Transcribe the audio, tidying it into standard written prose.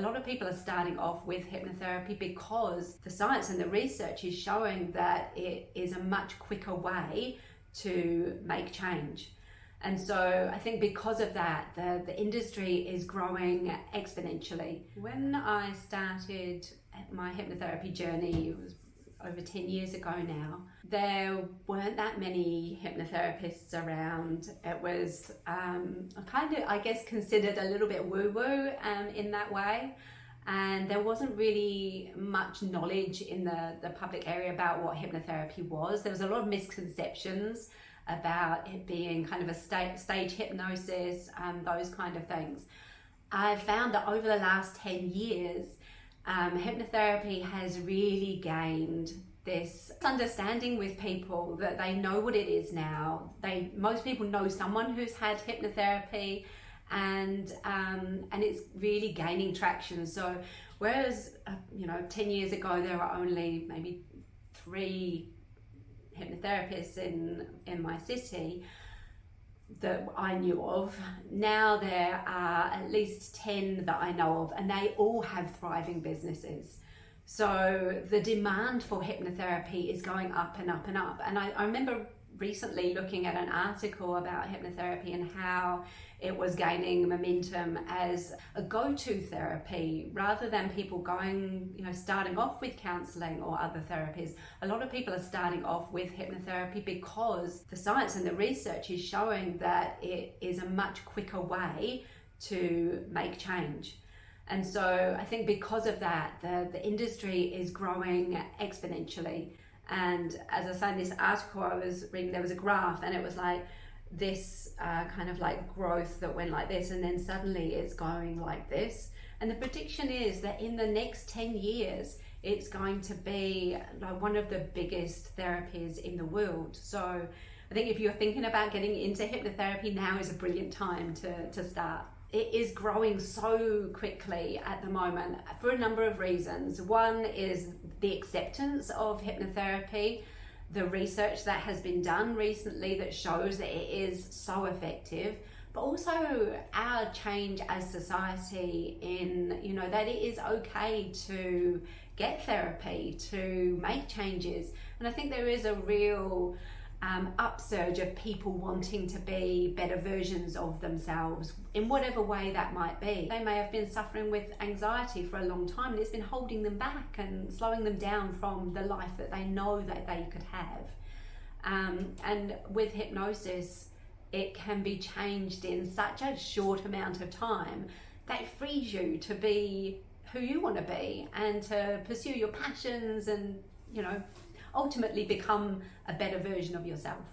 A lot of people are starting off with hypnotherapy because the science and the research is showing that it is a much quicker way to make change. And so I think because of that, the industry is growing exponentially. When I started my hypnotherapy journey, it was over 10 years ago now, there weren't that many hypnotherapists around. It was kind of, I guess, considered a little bit woo-woo in that way. And there wasn't really much knowledge in the public area about what hypnotherapy was. There was a lot of misconceptions about it being kind of a stage hypnosis, those kind of things. I've found that over the last 10 years, hypnotherapy has really gained this understanding with people that they know what it is now. Most people know someone who's had hypnotherapy, and it's really gaining traction. So whereas 10 years ago there were only maybe 3 hypnotherapists in my city that I knew of, now there are at least 10 that I know of, and they all have thriving businesses. So the demand for hypnotherapy is going up and up and up. And I remember recently looking at an article about hypnotherapy and how it was gaining momentum as a go-to therapy rather than people going, starting off with counseling or other therapies. A lot of people are starting off with hypnotherapy because the science and the research is showing that it is a much quicker way to make change. And so I think because of that, the industry is growing exponentially. And as I say in this article I was reading, there was a graph and it was like this kind of like growth that went like this, and then suddenly it's going like this. And the prediction is that in the next 10 years, it's going to be like one of the biggest therapies in the world. So I think if you're thinking about getting into hypnotherapy, now is a brilliant time to start. It is growing so quickly at the moment for a number of reasons. One is the acceptance of hypnotherapy, the research that has been done recently that shows that it is so effective, but also our change as society in, that it is okay to get therapy, to make changes. And I think there is a real upsurge of people wanting to be better versions of themselves in whatever way that might be. They may have been suffering with anxiety for a long time and it's been holding them back and slowing them down from the life that they know that they could have. And with hypnosis, it can be changed in such a short amount of time that frees you to be who you want to be and to pursue your passions and ultimately become a better version of yourself.